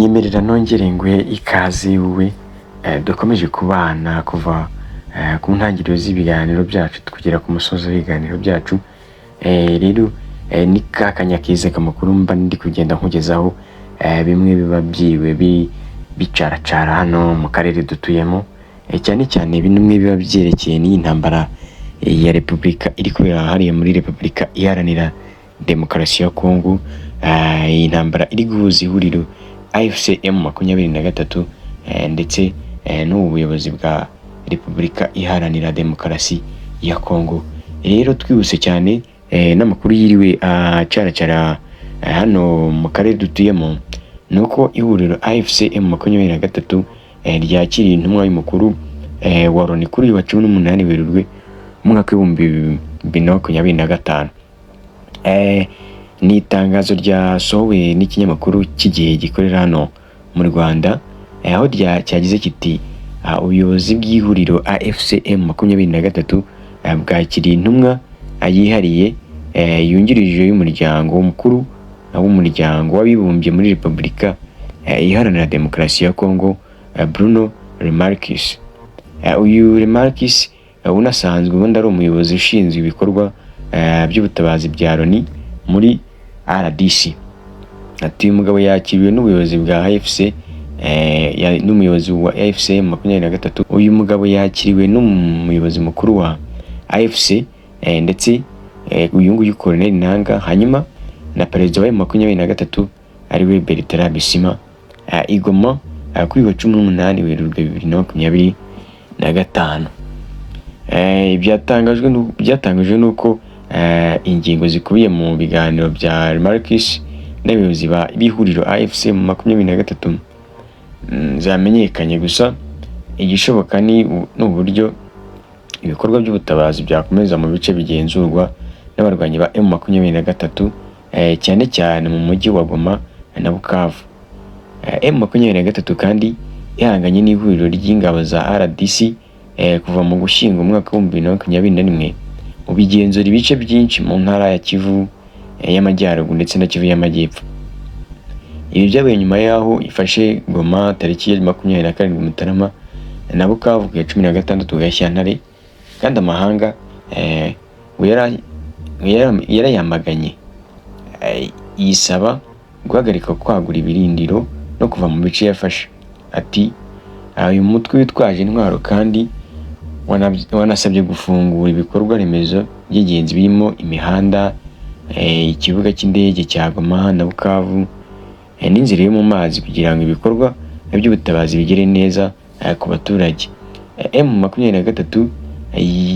nyemerera nongere nguhe ikaze wowe dukomeje kubana kuva ku ntangiriro z'ibiganiro byacu kugera ku musozo w'ibiganiro byacu. Rero ni kakanya keza kamakuru mba ndi kugenda nkugezaho bimwe biba byiwe bicaracara hano mu karere dutuyemo, cyane cyane bimwe biba byerekeye n'iyi ntambara ya Repubulika iri kubera hariya muri Repubulika Iharanira Demokarasi ya Kongo. Iyi ntambara iri guhuza ihuriro AFC M23 ndetse n'ubuyobozi bwa Repubulika Iharanira Demokarasi ya Kongo. Rero twihuse cyane n'amakuru yiriwe acaracara hano mu karere dutuyemo, nuko ihuriro AFC M23 ryakiriye intumwa y'umukuru wa Loni kuri uyu wa 18 Werurwe umwaka w'2025. Ni itangazo ryasohowe n'ikinyamakuru cy'igihe gikorera hano mu Rwanda, aho cyagize kiti ubuyobozi bw'ihuriro AFC M23 bwakiriye intumwa yihariye yungirije y'umuryango mukuru w'umuryango w'abibumbye muri Repubulika Iharanira Demokarasi ya Kongo, Bruno Remarquis. Uyu Remarquis unasanzwe ubundi ari umuyobozi ushinzwe ibikorwa by'ubutabazi bya Loni muri RDC. Ati uyu mugabo yakiriwe n'ubuyobozi bwa AFC n'umuyobozi wa AFC M23. Uyu mugabo yakiriwe n'umuyobozi mukuru wa AFC ndetse uyu nguyu Colonel Nanga, hanyuma na perezida wa M23 ariwe Bertrand Bisimwa Igoma kuri wa 18 Werurwe 2025. Byatangajwe nuko ingingo zikubiye mu biganiro bya Remarquis n'abayobozi b'ihuriro AFC M23 zamenyekanye, gusa igishoboka ni uburyo ibikorwa by'ubutabazi byakomeza mu bice bigenzurwa n'abarwanyi ba M23 cyane cyane mu mujyi wa Goma na Bukavu. M23 kandi ihanganye n'ihuriro ry'ingabo za RDC kuva mu gushyinga umwaka wa 2021 mu bigenzura ibice byinshi mu ntara ya Kivu y'Amajyaruguru ndetse na Kivu y'Amajyepfo. Ibi byabaye nyuma yaho ifashe Goma tariki ya 27 Mutarama na Bukavu ku ya 16 Gashyantare, kandi amahanga yarayamaganye yisaba guhagarika kwagura ibirindiro no kuva mu bice yafashe. Ati uyu mutwe witwaje intwaro kandi wanasabye gufungura ibikorwa remezo by'ingenzi birimo imihanda, ikibuga cy'indege cya Goma na Bukavu n'inzira yo mu mazi kugira ngo ibikorwa by'ubutabazi bigere neza ku baturage. M23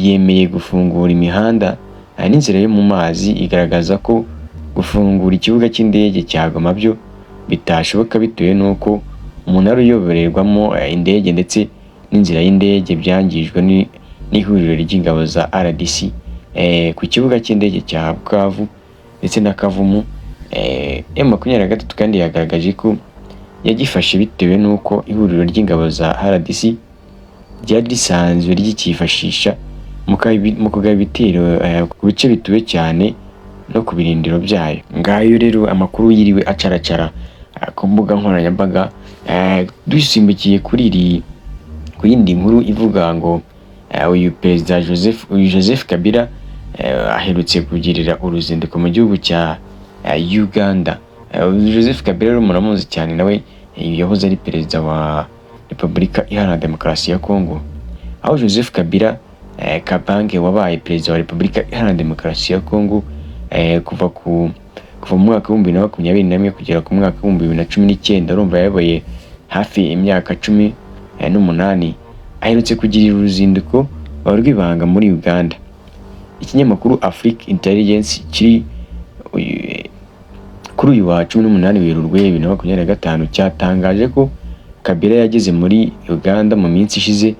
yemeye gufungura imihanda n'inzira yo mu mazi, igaragaza ko gufungura ikibuga cy'indege cya Goma byo bitashoboka bitewe n'uko umunara uyoborerwamo indege ndetse n'inzira y'indege byangijwe n'ihuriro ry'ingabo za RDC ku kibuga cy'indege cya Bukavu ndetse na Kavumu. M23 kandi yagaragaje ko yagifashe bitewe n'uko ihuriro ry'ingabo za RDC ryari risanzwe ryikifashisha mu kugaba ibitero ku bice bituwe cyane no ku birindiro byayo. Ngayo rero amakuru yiriwe acaracara ku mbuga nkoranyambaga. Dusimbukiye kuri yindi nkuru ivuga ngo uyu perezida Joseph Kabila aherutse kugirira uruzinduko mu gihugu cya Uganda. Joseph Kabila rero muramuzi cyane, nawe yahoze ari perezida wa Repubulika Iharanira Demokarasi ya Kongo, aho Joseph Kabila Kabange wabaye perezida wa Repubulika Iharanira Demokarasi ya Kongo kuva mu mwaka wa 2021 kugera ku mwaka wa 2019. Urumva yabaye hafi imyaka 18. Aherutse kugirira uruzinduko rw'ibanga muri Uganda. Ikinyamakuru Afrique Intelligence kiri kuri uyu wa 18 Werurwe 2025 cyatangaje ko Kabila yageze muri Uganda mu minsi ishize,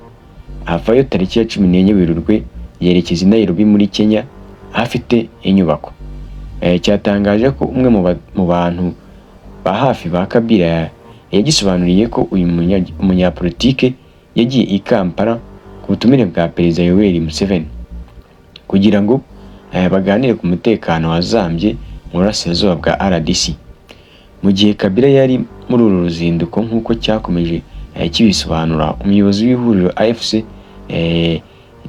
avayo tariki ya 14 Werurwe yerekeza i Nairobi muri Kenya afite inyubako. Cyatangaje ko umwe mu bantu ba hafi ba Kabila yagisobanuriye ko uyu umunyapolitike yagiye i Kampala ku butumire bwa Perezida Yoweri Museveni kugira ngo baganire ku mutekano wazambye mu burasirazuba bwa RDC. Mu gihe Kabila yari muri uru ruzinduko nk'uko cyakomeje kibisobanura, umuyobozi w'ihuriro AFC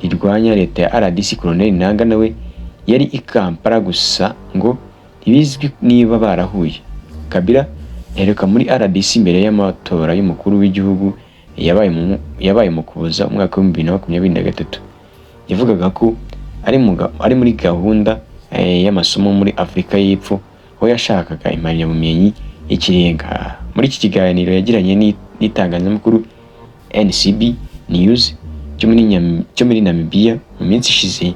rirwanya leta ya RDC Colonel Nanga nawe yari i Kampala, gusa ngo ntibizwi niba barahuye. Kabila yaheruka muri RDC mbere y'amatora y'umukuru w'igihugu yabaye mu Kuboza umwaka wa 2023. Yavugaga ko ari muri gahunda y'amasomo muri Afurika y'Epfo, aho yashakaga impamyabumenyi y'ikirenga. Muri iki kiganiro yagiranye n'itangazamakuru NCB News cyo muri Namibia mu minsi ishize,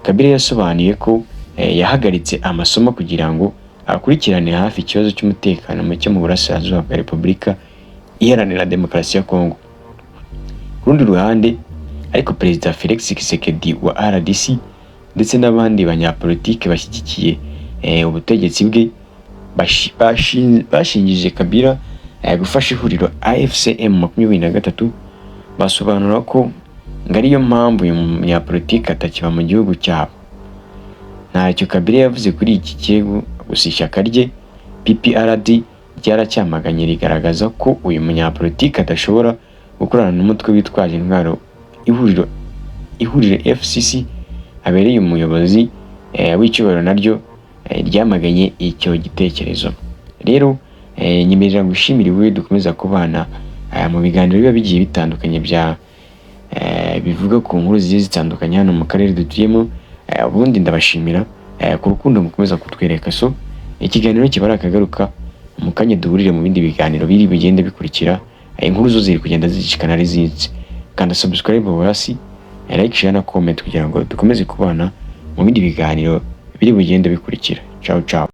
Kabila yasobanuye ko yahagaritse amasomo kugira ngo akurikirane hafi ikibazo cy'umutekano muke mu burasirazuba bwa Repubulika Iharanira Demokarasi ya Kongo. Ku rundi ruhande ariko, Perezida Felix Tshisekedi wa RDC ndetse n'abandi banyapolitike bashyigikiye ubutegetsi bwe bashingije Kabila gufasha ihuriro AFC M23, basobanura ko ngo ariyo mpamvu uyu munyapolitike atakiba mu gihugu cyabo. Ntacyo Kabila yavuze kuri iki kirego, gusa ishyaka rye PPRD ryaracyamaganye rigaragaza ko uyu munyapolitike adashobora gukorana n'umutwe witwaje intwaro ihuriro FCC abereye umuyobozi w'icyubahiro, naryo ryamaganye icyo gitekerezo. Rero nyemerera gushimira iwe dukomeza kubana mu biganiro biba bigiye bitandukanye bivuga ku nkuru zigiye zitandukanye hano mu karere dutuyemo. Ubundi ndabashimira ku rukundo mukomeza kutwereka. So ikiganiro kiba ari akagaruka, mu kanya duhurire mu bindi biganiro biri bigenda bikurikira. Inkuru zo ziri kugenda zicikana ari zinzi. Kanda subscribe hasi, like, share na comment kugira ngo dukomeze kubana mu bindi biganiro biri bugende bikurikira. Ciao ciao.